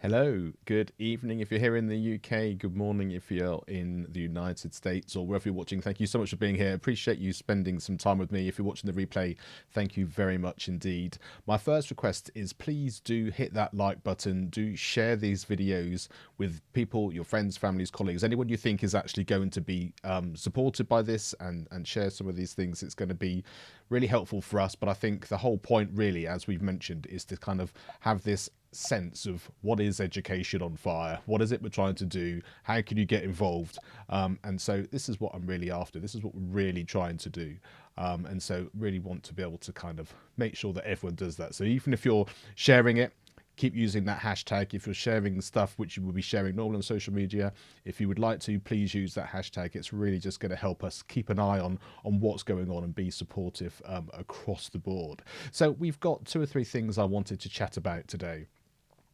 Hello, good evening if you're here in the UK, good morning if you're in the United States or wherever you're watching. Thank you so much for being here. Appreciate you spending some time with me. If you're watching the replay, thank you very much indeed. My first request is please do hit that like button, do share these videos with people, your friends, families, colleagues, anyone you think is actually going to be supported by this, and share some of these things. It's going to be really helpful for us, but I think the whole point really, as we've mentioned, is to kind of have this sense of what is education on fire, what is it we're trying to do, how can you get involved, and so this is what I'm really after, this is what we're really trying to do, and so really want to be able to kind of make sure that everyone does that. So even if you're sharing it, keep using that hashtag. If you're sharing stuff which you will be sharing normally on social media, if you would like to, please use that hashtag. It's really just going to help us keep an eye on what's going on and be supportive across the board. So we've got 2 or 3 things I wanted to chat about today.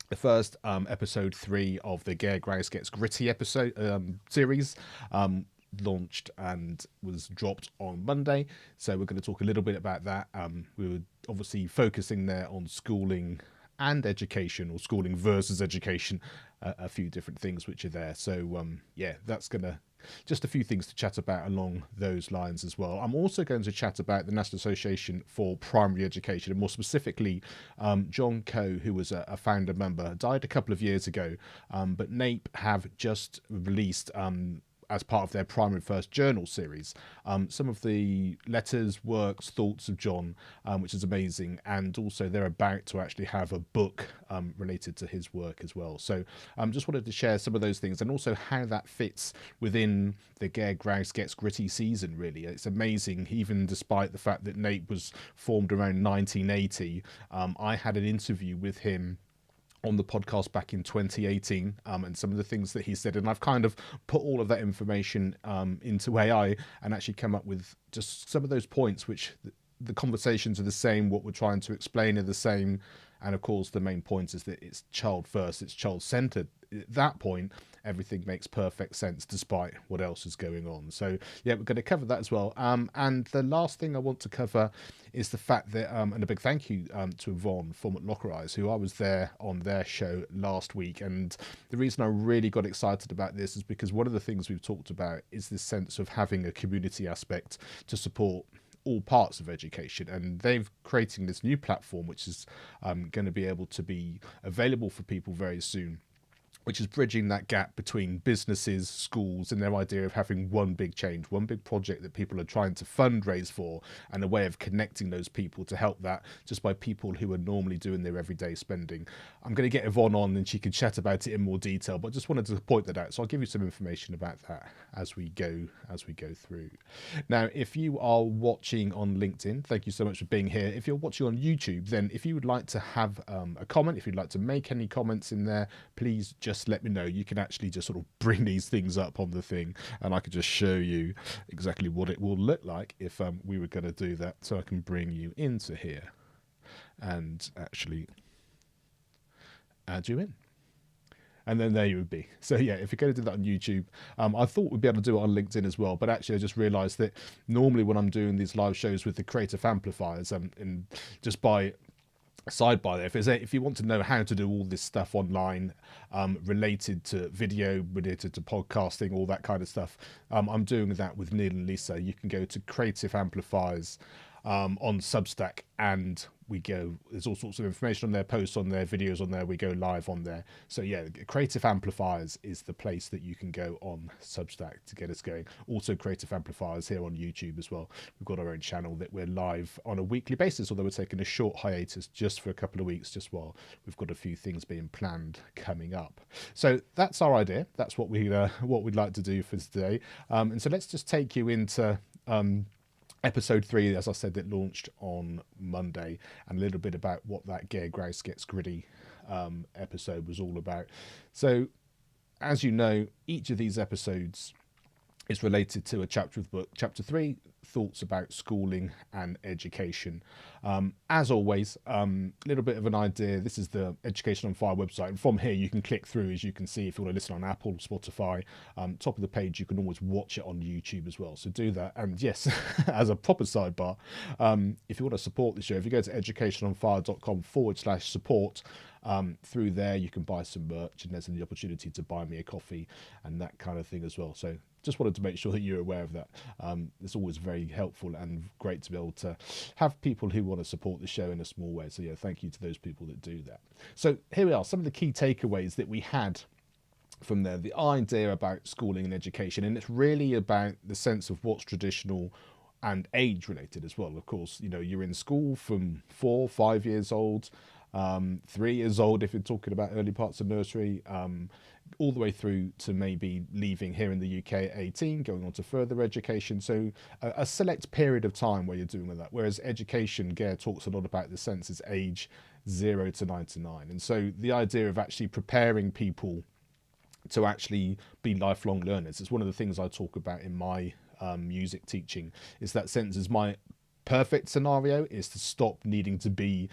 The first, episode 3 of the Graus Gets Gritty episode series, launched and was dropped on Monday. So we're going to talk a little bit about that. We were obviously focusing there on schooling and education, or schooling versus education, a few different things which are there. So yeah, that's gonna just a few things to chat about along those lines as well. I'm also going to chat about the National Association for Primary Education, and more specifically John Coe, who was a founder member, died a couple of years ago, but NAPE have just released as part of their Primary First Journal series, some of the letters, works, thoughts of John, which is amazing, and also they're about to actually have a book related to his work as well. So just wanted to share some of those things, and also how that fits within the Graus Gets Gritty season, really. It's amazing, even despite the fact that NAPE was formed around 1980, I had an interview with him on the podcast back in 2018, and some of the things that he said, and I've kind of put all of that information into AI and actually come up with just some of those points which the conversations are the same, what we're trying to explain are the same, and of course the main point is that it's child first, it's child centered. At that point everything makes perfect sense despite what else is going on. So yeah, we're going to cover that as well, and the last thing I want to cover is the fact that and a big thank you to Yvonne from LocaeRise, who I was there on their show last week, and the reason I really got excited about this is because one of the things we've talked about is this sense of having a community aspect to support all parts of education, and they've creating this new platform which is going to be able to be available for people very soon, which is bridging that gap between businesses, schools, and their idea of having one big change, one big project that people are trying to fundraise for, and a way of connecting those people to help that just by people who are normally doing their everyday spending. I'm going to get Yvonne on and she can chat about it in more detail, but just wanted to point that out. So I'll give you some information about that as we go through. Now, if you are watching on LinkedIn, thank you so much for being here. If you're watching on YouTube, then if you would like to have a comment, if you'd like to make any comments in there, please just let me know. You can actually just sort of bring these things up on the thing, and I could just show you exactly what it will look like if we were going to do that. So I can bring you into here and actually add you in, and then there you would be. So yeah, if you're going to do that on YouTube, I thought we'd be able to do it on LinkedIn as well, but actually I just realized that normally when I'm doing these live shows with the creative amplifiers, and just by sidebar there, if you want to know how to do all this stuff online, related to video, related to podcasting, all that kind of stuff, I'm doing that with Neil and Lisa. You can go to Creative Amplifiers on Substack, and there's all sorts of information on there, posts on there, videos on there, we go live on there. So yeah, Creative Amplifiers is the place that you can go on Substack to get us going. Also Creative Amplifiers here on YouTube as well. We've got our own channel that we're live on a weekly basis, although we're taking a short hiatus just for a couple of weeks, just while we've got a few things being planned coming up. So that's our idea, that's what we'd like to do for today, and so let's just take you into episode 3, as I said, that launched on Monday, and a little bit about what that Graus Gets Gritty episode was all about. So, as you know, each of these episodes is related to a chapter of the book. Chapter 3, thoughts about schooling and education. As always, a little bit of an idea. This is the Education on Fire website, and from here you can click through, as you can see, if you want to listen on Apple, Spotify, top of the page, you can always watch it on YouTube as well, so do that. And yes, as a proper sidebar, if you want to support the show, if you go to educationonfire.com/support, Through there, you can buy some merch, and there's the opportunity to buy me a coffee and that kind of thing as well. So just wanted to make sure that you're aware of that. It's always very helpful and great to be able to have people who want to support the show in a small way. So yeah, thank you to those people that do that. So here we are, some of the key takeaways that we had from there, the idea about schooling and education, and it's really about the sense of what's traditional and age related as well. Of course, you know, you're in school from 4, 5 years old, 3 years old if you're talking about early parts of nursery, all the way through to maybe leaving here in the UK at 18, going on to further education. So a select period of time where you're doing with that. Whereas education, Gare talks a lot about the sense is age 0 to 99. And so the idea of actually preparing people to actually be lifelong learners. It's one of the things I talk about in my music teaching, is that sense is my perfect scenario is to stop needing to be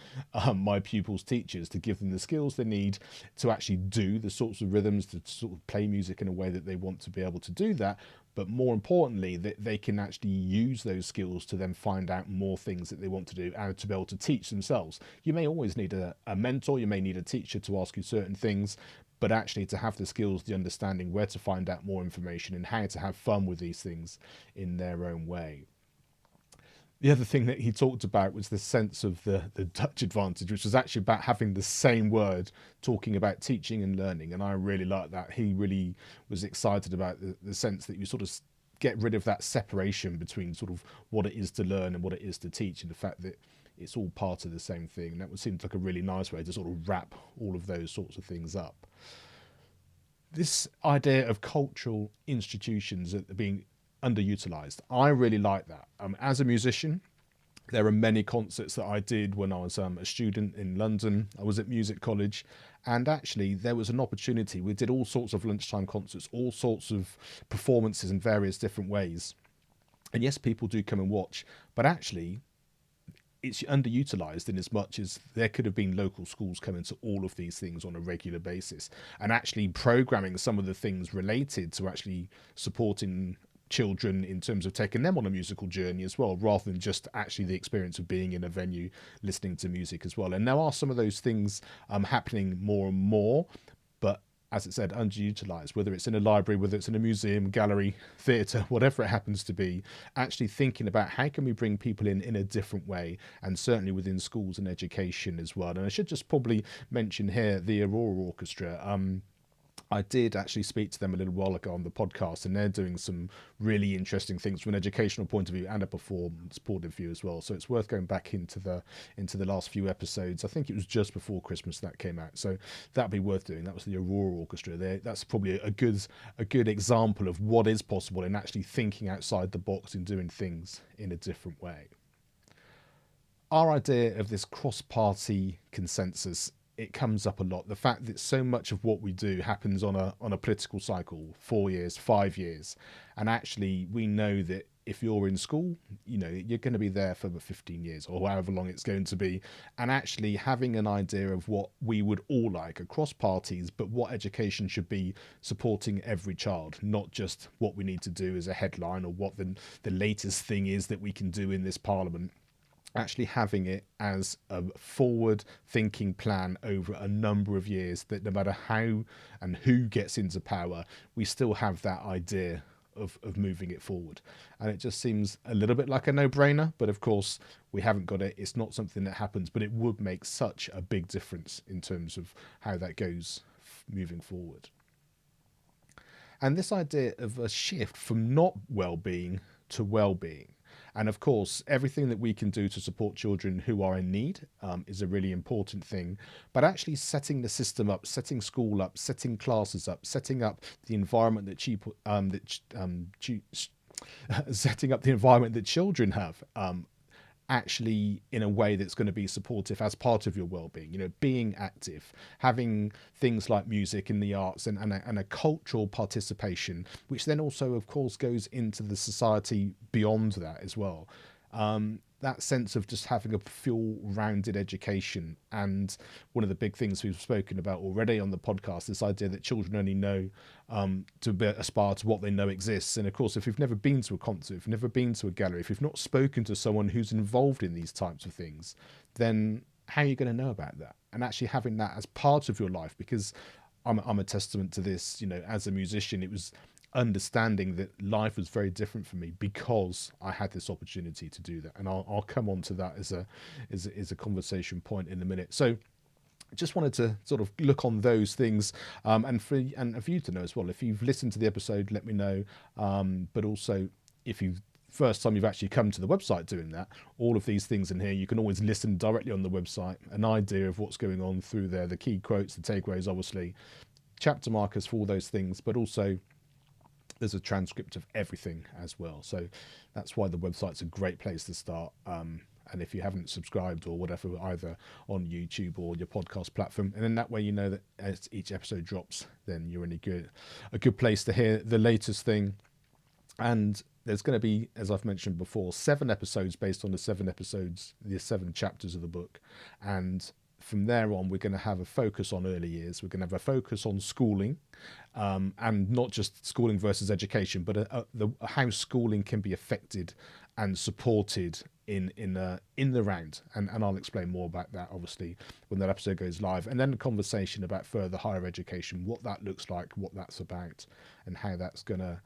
my pupils' teachers, to give them the skills they need to actually do the sorts of rhythms, to sort of play music in a way that they want to be able to do that. But more importantly, that they can actually use those skills to then find out more things that they want to do and to be able to teach themselves. You may always need a mentor, you may need a teacher to ask you certain things, but actually to have the skills, the understanding where to find out more information and how to have fun with these things in their own way. The other thing that he talked about was the sense of the Dutch advantage, which was actually about having the same word talking about teaching and learning. And I really like that. He really was excited about the sense that you sort of get rid of that separation between sort of what it is to learn and what it is to teach, and the fact that it's all part of the same thing. And that seems like a really nice way to sort of wrap all of those sorts of things up. This idea of cultural institutions being underutilized, I really like that. As a musician, there are many concerts that I did when I was a student in London. I was at music college, and actually there was an opportunity. We did all sorts of lunchtime concerts, all sorts of performances in various different ways. And yes, people do come and watch, but actually it's underutilized in as much as there could have been local schools coming to all of these things on a regular basis, and actually programming some of the things related to actually supporting children in terms of taking them on a musical journey as well, rather than just actually the experience of being in a venue listening to music as well. And there are some of those things happening more and more, but as it said, underutilized, whether it's in a library, whether it's in a museum, gallery, theatre, whatever it happens to be, actually thinking about how can we bring people in a different way, and certainly within schools and education as well. And I should just probably mention here the Aurora Orchestra. I did actually speak to them a little while ago on the podcast, and they're doing some really interesting things from an educational point of view and a performance point of view as well. So it's worth going back into the last few episodes. I think it was just before Christmas that came out, so that'd be worth doing. That was the Aurora Orchestra. That's probably a good example of what is possible in actually thinking outside the box and doing things in a different way. Our idea of this cross-party consensus, it comes up a lot. The fact that so much of what we do happens on a political cycle, 4 years, 5 years. And actually we know that if you're in school, you know, you're going to be there for 15 years or however long it's going to be. And actually having an idea of what we would all like across parties, but what education should be supporting every child, not just what we need to do as a headline or what the latest thing is that we can do in this parliament. Actually having it as a forward thinking plan over a number of years, that no matter how and who gets into power, we still have that idea of moving it forward. And it just seems a little bit like a no-brainer, but of course we haven't got it. It's not something that happens, but it would make such a big difference in terms of how that goes moving forward. And this idea of a shift from not well-being to well-being. And of course, everything that we can do to support children who are in need is a really important thing. But actually setting the system up, setting school up, setting classes up, setting up the environment setting up the environment that children have, actually in a way that's going to be supportive as part of your well-being, you know, being active, having things like music and the arts and a cultural participation, which then also of course goes into the society beyond that as well. That sense of just having a full rounded education. And one of the big things we've spoken about already on the podcast, this idea that children only know to aspire to what they know exists. And of course, if you've never been to a concert, if you've never been to a gallery, if you've not spoken to someone who's involved in these types of things, then how are you going to know about that? And actually having that as part of your life, because I'm a testament to this, as a musician, it was understanding that life was very different for me because I had this opportunity to do that. And I'll come on to that as a conversation point in a minute. So just wanted to sort of look on those things, and for you to know as well. If you've listened to the episode, let me know. But also, if you first time you've actually come to the website doing that, all of these things in here, you can always listen directly on the website, an idea of what's going on through there, the key quotes, the takeaways, obviously, chapter markers for all those things, but also there's a transcript of everything as well. So that's why the website's a great place to start. And if you haven't subscribed or whatever, either on YouTube or your podcast platform, and then that way you know that as each episode drops, then you're in a good place to hear the latest thing. And there's going to be, as I've mentioned before, 7 episodes based on the 7 chapters of the book. And from there on, we're going to have a focus on early years. We're going to have a focus on schooling, and not just schooling versus education, but how schooling can be affected and supported in the round. And I'll explain more about that, obviously, when that episode goes live. And then a conversation about further higher education, what that looks like, what that's about, and how that's going to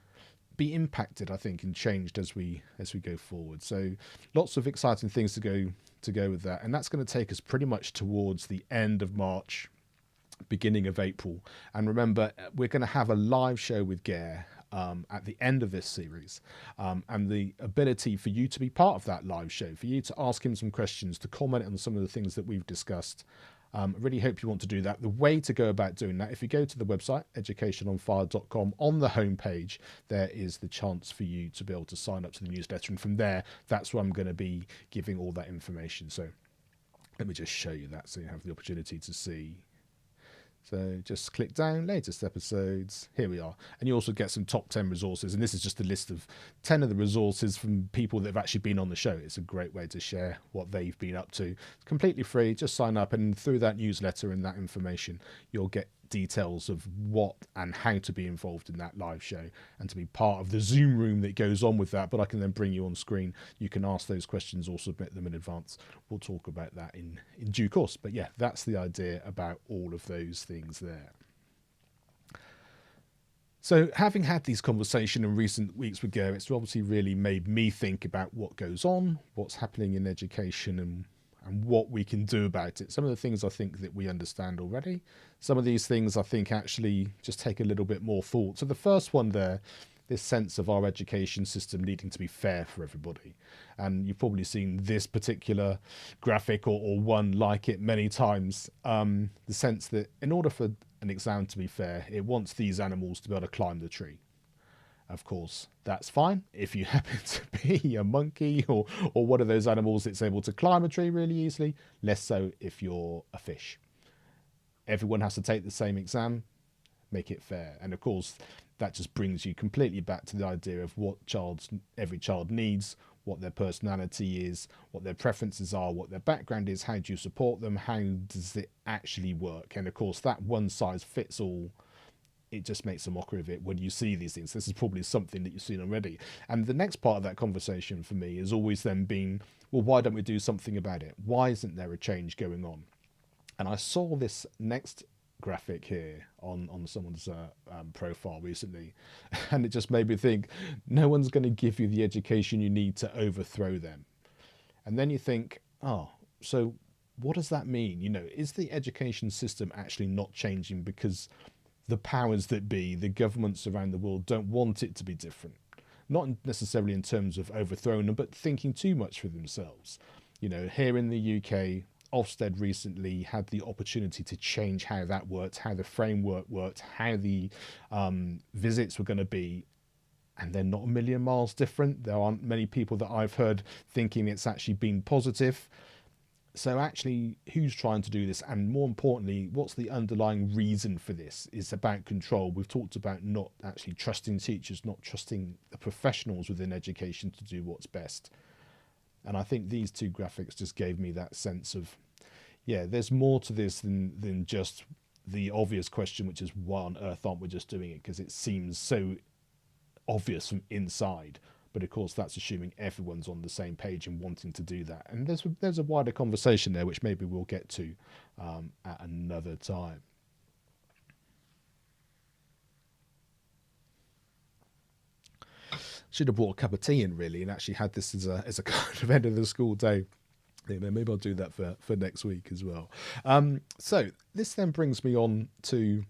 be impacted, I think, and changed as we go forward. So lots of exciting things to go with that, and that's going to take us pretty much towards the end of March, beginning of April. And remember, we're going to have a live show with Gare at the end of this series, and the ability for you to be part of that live show, for you to ask him some questions, to comment on some of the things that we've discussed. I really hope you want to do that. The way to go about doing that, if you go to the website, educationonfire.com, on the homepage, there is the chance for you to be able to sign up to the newsletter. And from there, that's where I'm going to be giving all that information. So let me just show you that so you have the opportunity to see. So just click down, latest episodes, here we are. And you also get some top 10 resources. And this is just a list of 10 of the resources from people that have actually been on the show. It's a great way to share what they've been up to. It's completely free, just sign up, and through that newsletter and that information, you'll get details of what and how to be involved in that live show and to be part of the Zoom room that goes on with that. But I can then bring you on screen. You can ask those questions or submit them in advance. We'll talk about that in due course. But yeah, that's the idea about all of those things there. So having had these conversations in recent weeks with Gare, it's obviously really made me think about what goes on, what's happening in education, and what we can do about it. Some of the things I think that we understand already. Some of these things I think actually just take a little bit more thought. So the first one there, this sense of our education system needing to be fair for everybody. And you've probably seen this particular graphic or one like it many times. The sense that in order for an exam to be fair, it wants these animals to be able to climb the tree. Of course, that's fine if you happen to be a monkey or one of those animals that's able to climb a tree really easily. Less so if you're a fish. Everyone has to take the same exam, make it fair. And of course, that just brings you completely back to the idea of what every child needs, what their personality is, what their preferences are, what their background is, how do you support them, how does it actually work? And of course, that one size fits all, it just makes a mockery of it when you see these things. This is probably something that you've seen already. And the next part of that conversation for me has always then been, well, why don't we do something about it? Why isn't there a change going on? And I saw this next graphic here on someone's profile recently, and it just made me think, no one's going to give you the education you need to overthrow them. And then you think, oh, so what does that mean? Is the education system actually not changing because the powers that be, the governments around the world, don't want it to be different? Not necessarily in terms of overthrowing them, but thinking too much for themselves. Here in the UK, Ofsted recently had the opportunity to change how that worked, how the framework worked, how the visits were going to be, and they're not a million miles different. There aren't many people that I've heard thinking it's actually been positive. So actually, who's trying to do this? And more importantly, what's the underlying reason for this? It's about control. We've talked about not actually trusting teachers, not trusting the professionals within education to do what's best. And I think these two graphics just gave me that sense of, yeah, there's more to this than just the obvious question, which is why on earth aren't we just doing it? Because it seems so obvious from inside. But of course, that's assuming everyone's on the same page and wanting to do that. And there's a wider conversation there, which maybe we'll get to at another time. Should have brought a cup of tea in really, and actually had this as a kind of end of the school day. Maybe I'll do that for next week as well. So this then brings me on to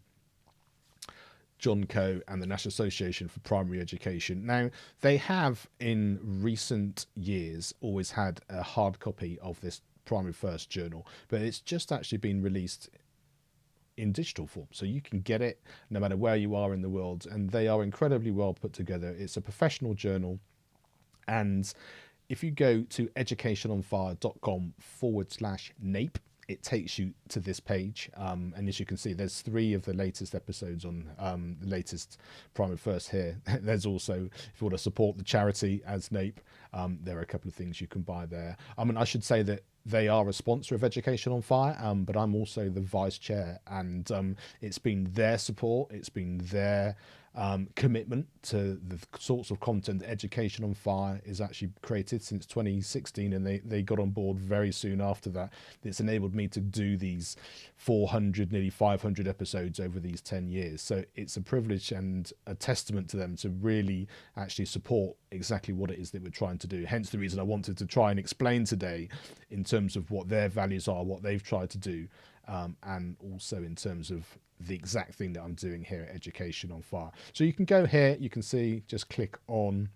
John Coe and the National Association for Primary Education. Now, they have in recent years always had a hard copy of this Primary First journal, but it's just actually been released in digital form, so you can get it no matter where you are in the world, and they are incredibly well put together. It's a professional journal, and if you go to educationonfire.com/NAPE, it takes you to this page, and as you can see, there's 3 of the latest episodes on the latest Primary First here. There's also, if you want to support the charity as NAPE, there are a couple of things you can buy there. I mean, I should say that they are a sponsor of Education on Fire, but I'm also the vice chair, and it's been their support, it's been their commitment to the sorts of content that Education on Fire is actually created since 2016, and they got on board very soon after that. It's enabled me to do these 400, nearly 500 episodes over these 10 years. So it's a privilege and a testament to them to really actually support exactly what it is that we're trying to do. Hence the reason I wanted to try and explain today in terms of what their values are, what they've tried to do, and also in terms of the exact thing that I'm doing here at Education on Fire. So you can go here, you can see, just click on,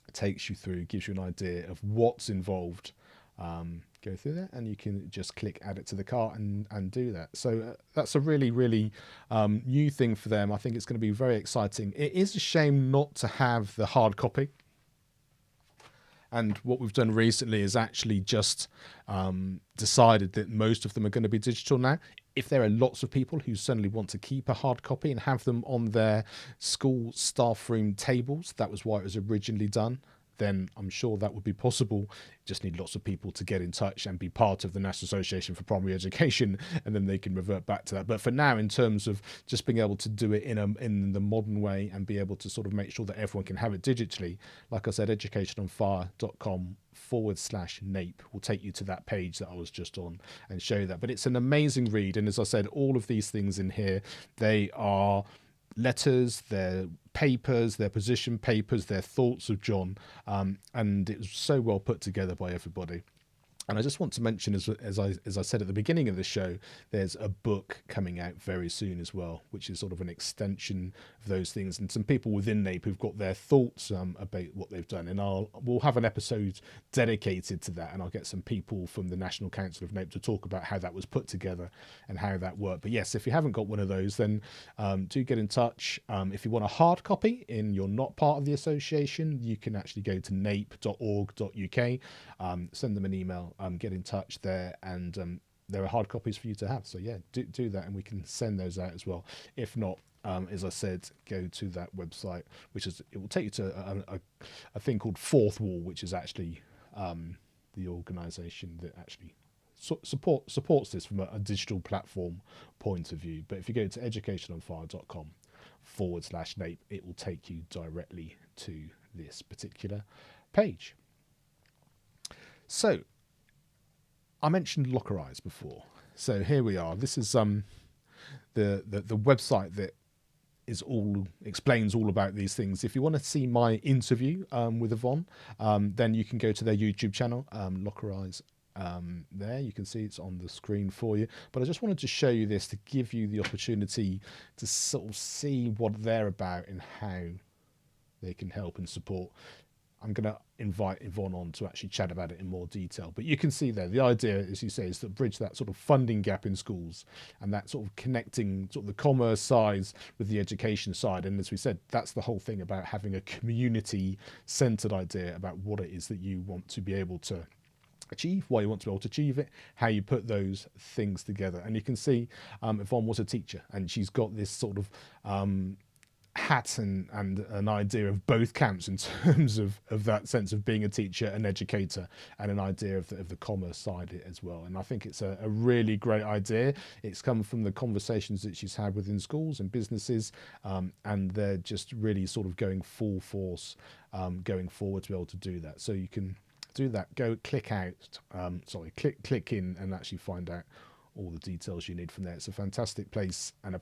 it takes you through, gives you an idea of what's involved. Go through that, and you can just click add it to the cart and do that. So that's a really, really new thing for them. I think it's going to be very exciting. It is a shame not to have the hard copy. And what we've done recently is actually just decided that most of them are going to be digital now. If there are lots of people who suddenly want to keep a hard copy and have them on their school staff room tables, that was why it was originally done, then I'm sure that would be possible. Just need lots of people to get in touch and be part of the National Association for Primary Education, and then they can revert back to that. But for now, in terms of just being able to do it in the modern way and be able to sort of make sure that everyone can have it digitally, like I said, educationonfire.com/NAPE will take you to that page that I was just on and show you that. But it's an amazing read, and as I said, all of these things in here, they are letters, their papers, their position papers, their thoughts of John, and it was so well put together by everybody. And I just want to mention, as I said at the beginning of the show, there's a book coming out very soon as well, which is sort of an extension of those things. And some people within NAPE who've got their thoughts about what they've done. And we'll have an episode dedicated to that. And I'll get some people from the National Council of NAPE to talk about how that was put together and how that worked. But yes, if you haven't got one of those, then do get in touch. If you want a hard copy and you're not part of the association, you can actually go to nape.org.uk, send them an email. Get in touch there, and there are hard copies for you to have. So yeah, do that, and we can send those out as well. If not, as I said, go to that website, which is, it will take you to a thing called Fourth Wall, which is actually the organisation that actually supports this from a digital platform point of view. But if you go to educationonfire.com/NAPE, it will take you directly to this particular page. So I mentioned LocaeRise before, so here we are. This is the website that explains all about these things. If you want to see my interview with Yvonne, then you can go to their YouTube channel, LocaeRise. There you can see it's on the screen for you. But I just wanted to show you this to give you the opportunity to sort of see what they're about and how they can help and support. I'm going to invite Yvonne on to actually chat about it in more detail. But you can see there, the idea, as you say, is to bridge that sort of funding gap in schools and that sort of connecting sort of the commerce side with the education side. And as we said, that's the whole thing about having a community-centered idea about what it is that you want to be able to achieve, why you want to be able to achieve it, how you put those things together. And you can see Yvonne was a teacher, and she's got this sort of hat and an idea of both camps in terms of that sense of being a teacher, an educator, and an idea of the commerce side as well. And I think it's a really great idea. It's come from the conversations that she's had within schools and businesses, and they're just really sort of going full force going forward to be able to do that. So you can do that. Go click click in and actually find out all the details you need from there. It's a fantastic place and a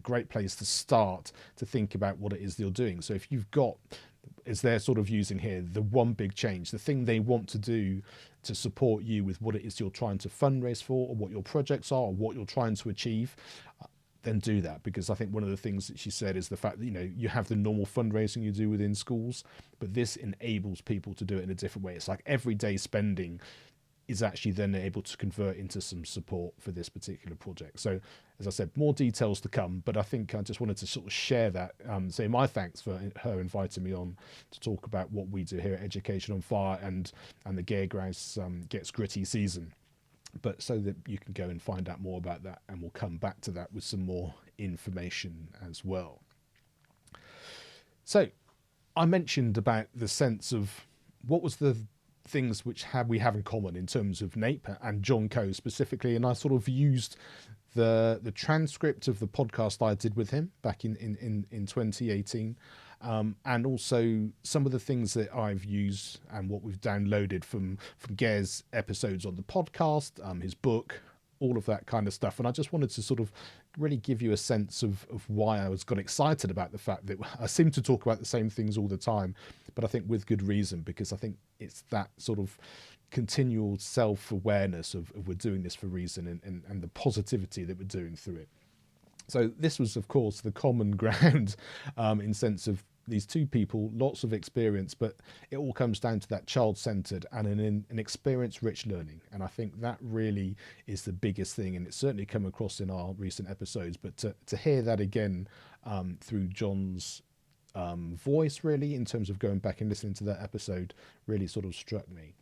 great place to start to think about what it is you're doing. So if you've got, as they're sort of using here, the one big change, the thing they want to do to support you with what it is you're trying to fundraise for, or what your projects are, or what you're trying to achieve, then do that. Because I think one of the things that she said is the fact that, you know, you have the normal fundraising you do within schools, but this enables people to do it in a different way. It's like everyday spending is actually then able to convert into some support for this particular project. So, as I said, more details to come, but I think I just wanted to sort of share that, say my thanks for her inviting me on to talk about what we do here at Education on Fire and the Graus Gets Gritty season. But so that you can go and find out more about that, and we'll come back to that with some more information as well. So, I mentioned about the sense of what was the things which we have in common in terms of NAPE and John Coe specifically, and I sort of used the transcript of the podcast I did with him back in 2018, and also some of the things that I've used and what we've downloaded from Gare's episodes on the podcast, his book, all of that kind of stuff. And I just wanted to sort of really give you a sense of why I got excited about the fact that I seem to talk about the same things all the time, but I think with good reason, because I think it's that sort of continual self-awareness of we're doing this for reason, and the positivity that we're doing through it. So this was, of course, the common ground in sense of these two people, lots of experience, but it all comes down to that child-centered and an experience-rich learning. And I think that really is the biggest thing, and it's certainly come across in our recent episodes. But to hear that again through John's voice, really, in terms of going back and listening to that episode, really sort of struck me.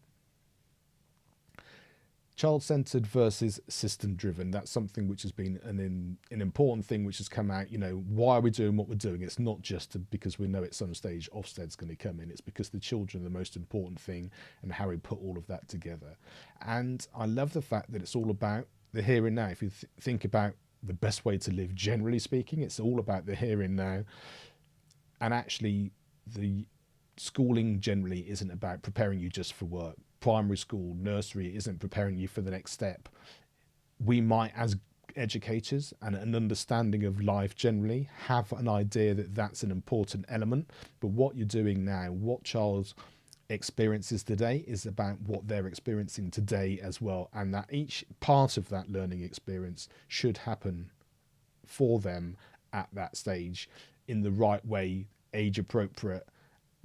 Child-centered versus system-driven. That's something which has been an important thing which has come out. You know, why are we doing what we're doing? It's not just because we know at some stage Ofsted's going to come in. It's because the children are the most important thing, and how we put all of that together. And I love the fact that it's all about the here and now. If you think about the best way to live, generally speaking, it's all about the here and now. And actually, the schooling generally isn't about preparing you just for work. Primary school, nursery isn't preparing you for the next step. We might, as educators and an understanding of life generally, have an idea that that's an important element, but what you're doing now, what child experiences today, is about what they're experiencing today as well, and that each part of that learning experience should happen for them at that stage in the right way, age appropriate,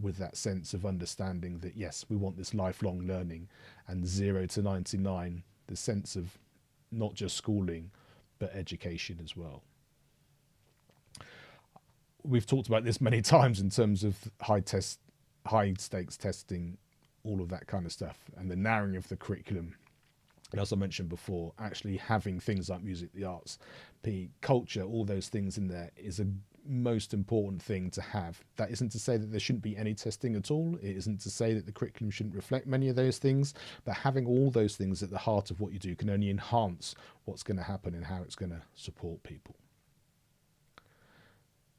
with that sense of understanding that, yes, we want this lifelong learning, and 0 to 99, the sense of not just schooling, but education as well. We've talked about this many times in terms of high stakes testing, all of that kind of stuff, and the narrowing of the curriculum. And as I mentioned before, actually having things like music, the arts, PE, culture, all those things in there is a most important thing to have. That isn't to say that there shouldn't be any testing at all. It isn't to say that the curriculum shouldn't reflect many of those things, but having all those things at the heart of what you do can only enhance what's going to happen and how it's going to support people.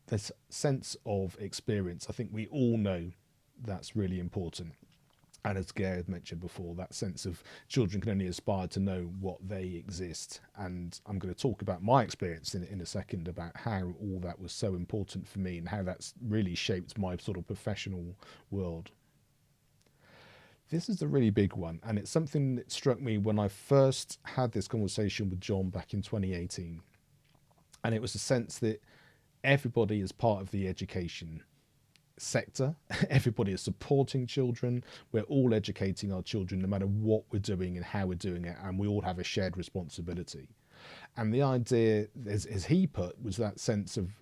This sense of experience, I think we all know that's really important. And as Gare had mentioned before, that sense of children can only aspire to know what they exist. And I'm going to talk about my experience in a second about how all that was so important for me and how that's really shaped my sort of professional world. This is a really big one, and it's something that struck me when I first had this conversation with John back in 2018. And it was a sense that everybody is part of the education sector. Everybody is supporting children. We're all educating our children no matter what we're doing and how we're doing it, and we all have a shared responsibility. And the idea, as he put, was that sense of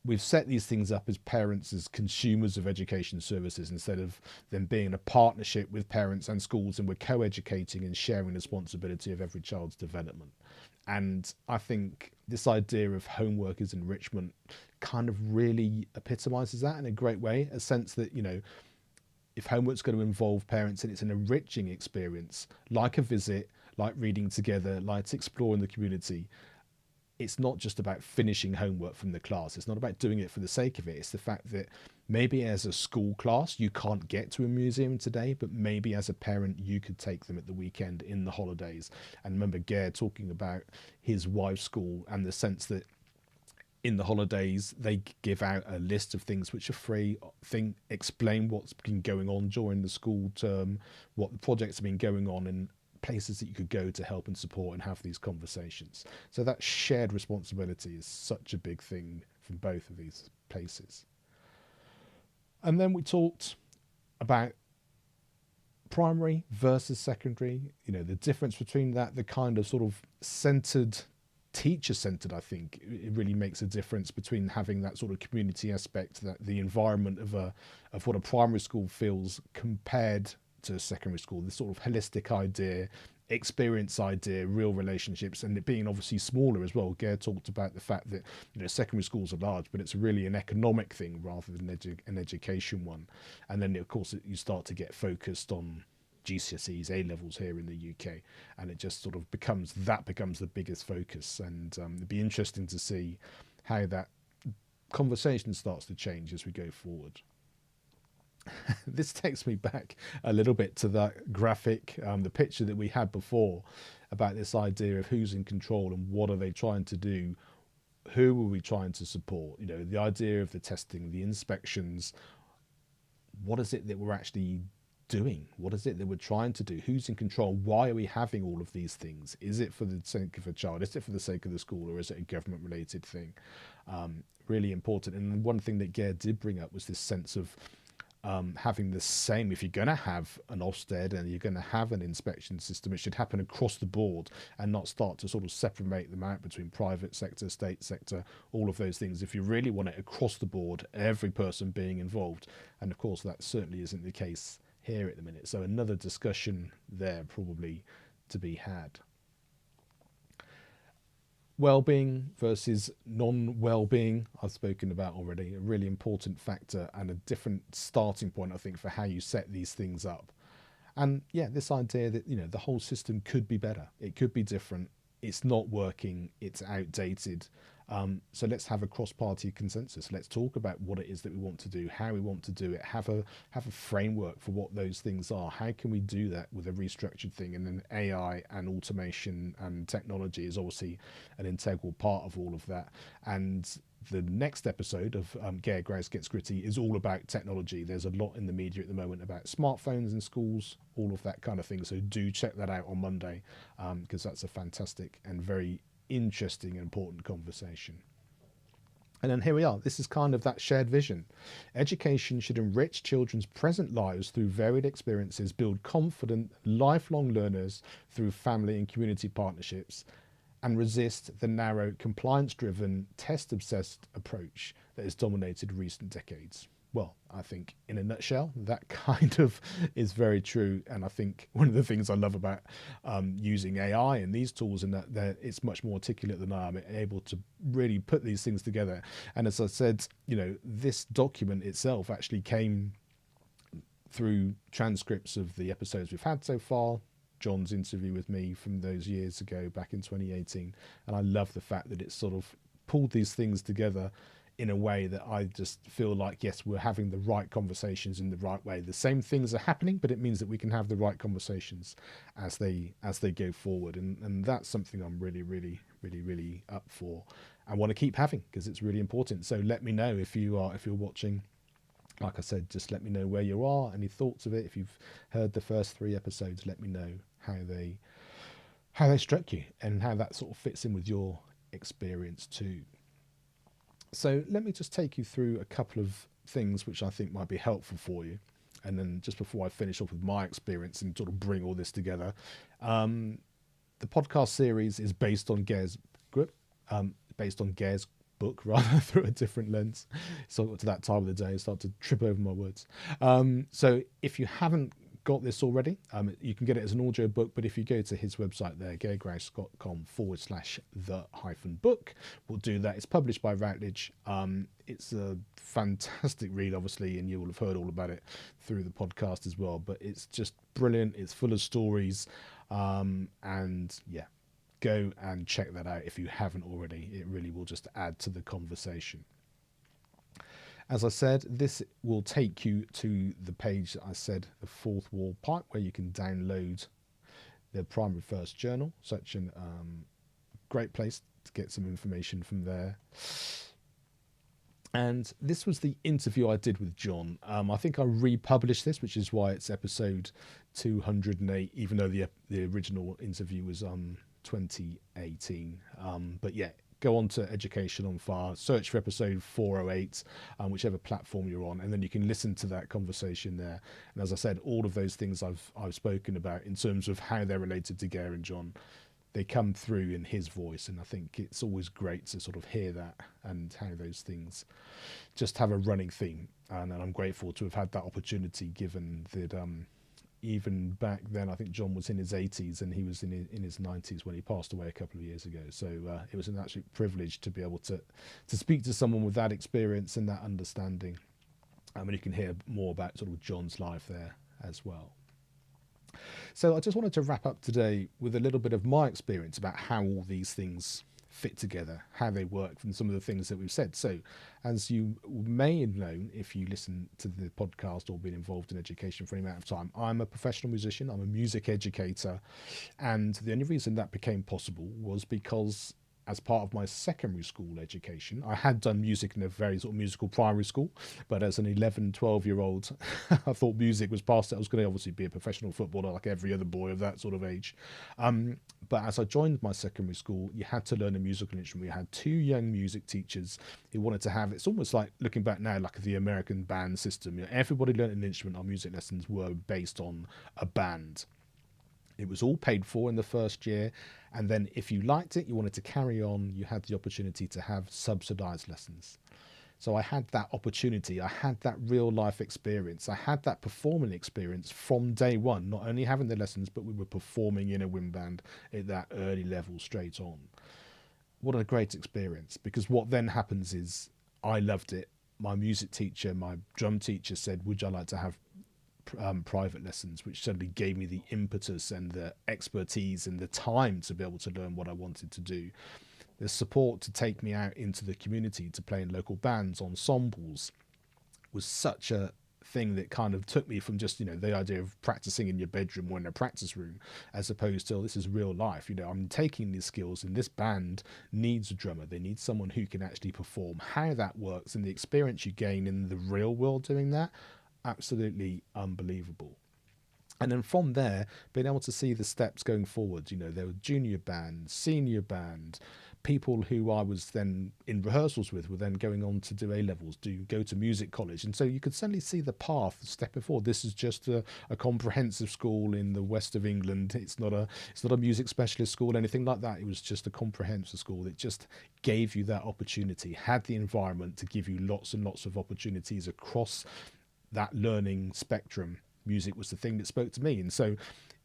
we've set these things up as parents, as consumers of education services, instead of them being in a partnership with parents and schools, and we're co-educating and sharing the responsibility of every child's development. And I think this idea of homework as enrichment kind of really epitomizes that in a great way. A sense that, if homework's going to involve parents and it's an enriching experience, like a visit, like reading together, like exploring the community, it's not just about finishing homework from the class. It's not about doing it for the sake of it. It's the fact that maybe as a school class, you can't get to a museum today, but maybe as a parent, you could take them at the weekend in the holidays. And remember Gare talking about his wife's school and the sense that in the holidays, they give out a list of things which are free, explain what's been going on during the school term, what the projects have been going on, and places that you could go to help and support and have these conversations. So that shared responsibility is such a big thing from both of these places. And then we talked about primary versus secondary, the difference between that, the kind of sort of teacher-centered, I think it really makes a difference between having that sort of community aspect, that the environment of what a primary school feels compared to secondary school, this sort of holistic idea, experience idea, real relationships, and it being obviously smaller as well. Gare talked about the fact that secondary schools are large, but it's really an economic thing rather than an education one. And then of course you start to get focused on GCSEs, A levels here in the UK, and it just sort of becomes the biggest focus. And it'd be interesting to see how that conversation starts to change as we go forward. This takes me back a little bit to that graphic, the picture that we had before about this idea of who's in control and what are they trying to do, who are we trying to support, the idea of the testing, the inspections, what is it that we're actually doing, what is it that we're trying to do, who's in control, why are we having all of these things, is it for the sake of a child, is it for the sake of the school, or is it a government related thing? Really important. And one thing that Gare did bring up was this sense of having the same, if you're going to have an Ofsted and you're going to have an inspection system, it should happen across the board and not start to sort of separate them out between private sector, state sector, all of those things. If you really want it across the board, every person being involved. And of course, that certainly isn't the case here at the minute. So another discussion there probably to be had. Well-being versus non-well-being, I've spoken about already, a really important factor and a different starting point, I think, for how you set these things up. And yeah, this idea that, the whole system could be better. It could be different. It's not working. It's outdated. So let's have a cross-party consensus. Let's talk about what it is that we want to do, how we want to do it, have a framework for what those things are. How can we do that with a restructured thing? And then AI and automation and technology is obviously an integral part of all of that. And the next episode of Graus Gets Gritty is all about technology. There's a lot in the media at the moment about smartphones in schools, all of that kind of thing. So do check that out on Monday, because that's a fantastic and very interesting and important conversation. And then here we are. This is kind of that shared vision. Education should enrich children's present lives through varied experiences, build confident, lifelong learners through family and community partnerships, and resist the narrow, compliance-driven, test-obsessed approach that has dominated recent decades. Well, I think in a nutshell, that kind of is very true. And I think one of the things I love about using AI and these tools, and that it's much more articulate than I am, able to really put these things together. And as I said, this document itself actually came through transcripts of the episodes we've had so far, John's interview with me from those years ago back in 2018. And I love the fact that it's sort of pulled these things together in a way that I just feel like, yes, we're having the right conversations in the right way. The same things are happening, but it means that we can have the right conversations as they go forward. And that's something I'm really, really, really, really up for. I want to keep having, because it's really important. So let me know if you're watching. Like I said, just let me know where you are, any thoughts of it. If you've heard the first 3 episodes, let me know how they struck you and how that sort of fits in with your experience too. So let me just take you through a couple of things which I think might be helpful for you. And then just before I finish off with my experience and sort of bring all this together, the podcast series is based on Gare's book, rather, through a different lens. So to that time of the day, I start to trip over my words. So if you haven't got this already, you can get it as an audio book, but if you go to his website there, garygraus.com/the-book, we'll do that. It's published by Routledge. It's a fantastic read, obviously, and you will have heard all about it through the podcast as well, but it's just brilliant. It's full of stories, and yeah, go and check that out if you haven't already. It really will just add to the conversation. As I said, this will take you to the page that I said, the Fourth Wall Pipe, where you can download the Primary First Journal. Such a great place to get some information from there. And this was the interview I did with John. I think I republished this, which is why it's episode 208, even though the original interview was 2018. But yeah, go on to Education on Fire, search for episode 408, whichever platform you're on, and then you can listen to that conversation there. And as I said, all of those things I've spoken about in terms of how they're related to Gare and John, they come through in his voice, and I think it's always great to sort of hear that and how those things just have a running theme. And I'm grateful to have had that opportunity, given that even back then, I think John was in his 80s and he was in his 90s when he passed away a couple of years ago. So it was an absolute privilege to be able to speak to someone with that experience and that understanding. And you can hear more about sort of John's life there as well. So I just wanted to wrap up today with a little bit of my experience about how all these things fit together, how they work, from some of the things that we've said. So as you may have known if you listen to the podcast or been involved in education for any amount of time, I'm a professional musician, I'm a music educator, and the only reason that became possible was because as part of my secondary school education, I had done music in a very sort of musical primary school, but as an 11, 12-year-old, I thought music was past it. I was going to obviously be a professional footballer like every other boy of that sort of age. But as I joined my secondary school, you had to learn a musical instrument. We had two young music teachers who wanted to have, it's almost like, looking back now, like the American band system. You know, everybody learned an instrument. Our music lessons were based on a band. It was all paid for in the first year, and then if you liked it, you wanted to carry on, you had the opportunity to have subsidized lessons. So I had that opportunity, I had that real life experience, I had that performing experience from day one, not only having the lessons, but we were performing in a wind band at that early level straight on. What a great experience, because what then happens is I loved it. My music teacher, my drum teacher said, would you like to have private lessons, which suddenly gave me the impetus and the expertise and the time to be able to learn what I wanted to do. The support to take me out into the community to play in local bands, ensembles, was such a thing that kind of took me from just, you know, the idea of practicing in your bedroom or in a practice room, as opposed to, oh, this is real life. You know, I'm taking these skills, and this band needs a drummer. They need someone who can actually perform. How that works and the experience you gain in the real world doing that, absolutely unbelievable. And then from there, being able to see the steps going forward, you know, there were junior band, senior band, people who I was then in rehearsals with were then going on to do A-levels, go to music college. And so you could suddenly see the path stepping forward. This is just a comprehensive school in the west of England. It's not a music specialist school, anything like that. It was just a comprehensive school that just gave you that opportunity, had the environment to give you lots and lots of opportunities across that learning spectrum. Music was the thing that spoke to me. And so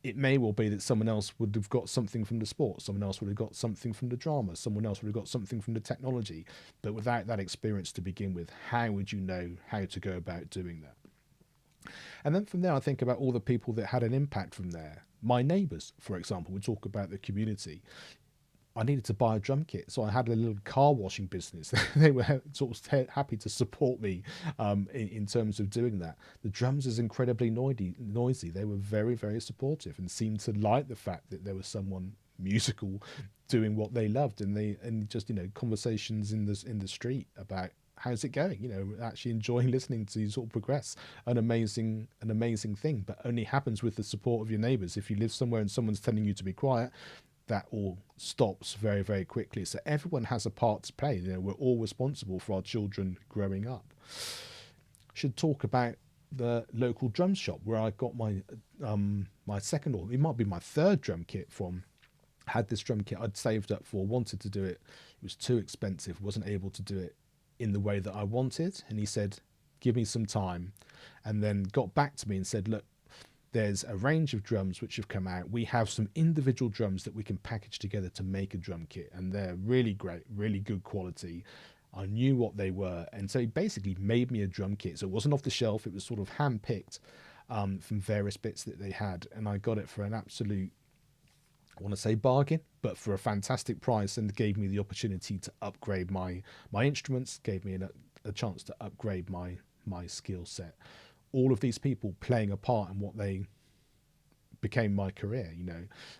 it may well be that someone else would have got something from the sport, someone else would have got something from the drama, someone else would have got something from the technology. But without that experience to begin with, how would you know how to go about doing that? And then from there, I think about all the people that had an impact from there. My neighbours, for example, we talk about the community. I needed to buy a drum kit, so I had a little car washing business. They were sort of happy to support me in terms of doing that. The drums is incredibly noisy. They were very, very supportive and seemed to like the fact that there was someone musical doing what they loved, and just, you know, conversations in the street about how's it going, you know, actually enjoying listening to you sort of progress. An amazing thing, but only happens with the support of your neighbours. If you live somewhere and someone's telling you to be quiet, that all stops very, very quickly. So everyone has a part to play. You know, we're all responsible for our children growing up. Should talk about the local drum shop where I got my my second, or it might be my third drum kit from. Had this drum kit I'd saved up for, wanted to do it. It was too expensive, wasn't able to do it in the way that I wanted. And he said, give me some time. And then got back to me and said, look, There's a range of drums which have come out. We have some individual drums that we can package together to make a drum kit, and they're really great, really good quality. I knew what they were, and so he basically made me a drum kit. So it wasn't off the shelf, it was sort of hand-picked from various bits that they had, and I got it for an absolute, I want to say bargain, but for a fantastic price, and gave me the opportunity to upgrade my instruments, gave me a chance to upgrade my skill set. All of these people playing a part in what they became my career.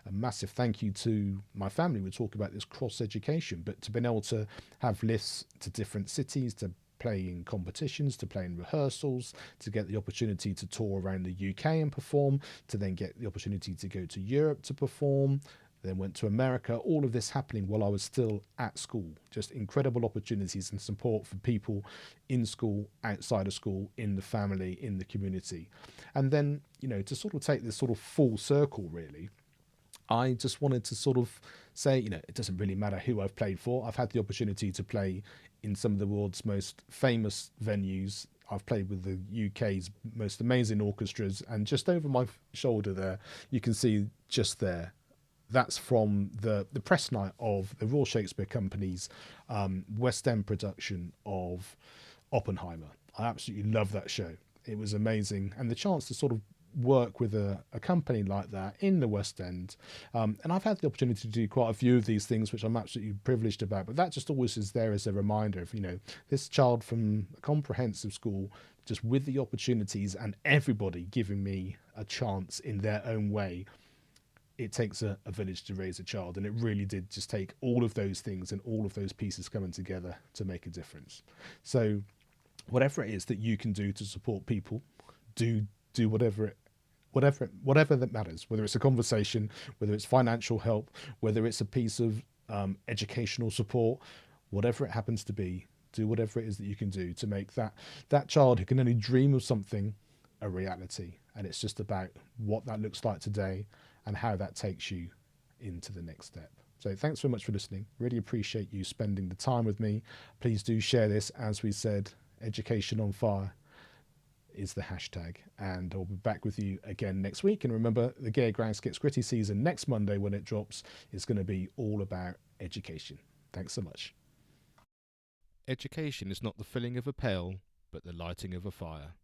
A massive thank you to my family. We talk about this cross education, but to being able to have lists to different cities, to play in competitions, to play in rehearsals, to get the opportunity to tour around the UK and perform, to then get the opportunity to go to Europe to perform, then went to America, all of this happening while I was still at school. Just incredible opportunities and support for people in school, outside of school, in the family, in the community. And then, to sort of take this sort of full circle, really, I just wanted to sort of say, it doesn't really matter who I've played for. I've had the opportunity to play in some of the world's most famous venues. I've played with the UK's most amazing orchestras, and just over my shoulder there, you can see just there, that's from the press night of the Royal Shakespeare Company's West End production of Oppenheimer. I absolutely love that show. It was amazing, and the chance to sort of work with a company like that in the West End, and I've had the opportunity to do quite a few of these things, which I'm absolutely privileged about, but that just always is there as a reminder of this child from a comprehensive school, just with the opportunities and everybody giving me a chance in their own way. It takes a village to raise a child, and it really did just take all of those things and all of those pieces coming together to make a difference. So whatever it is that you can do to support people, do whatever that matters, whether it's a conversation, whether it's financial help, whether it's a piece of educational support, whatever it happens to be, do whatever it is that you can do to make that child who can only dream of something a reality. And it's just about what that looks like today and how that takes you into the next step. So thanks so much for listening. Really appreciate you spending the time with me. Please do share this. As we said, education on fire is the hashtag, and I'll be back with you again next week. And remember, the Graus Gets Gritty season next Monday when it drops is going to be all about education. Thanks so much. Education is not the filling of a pail, but the lighting of a fire.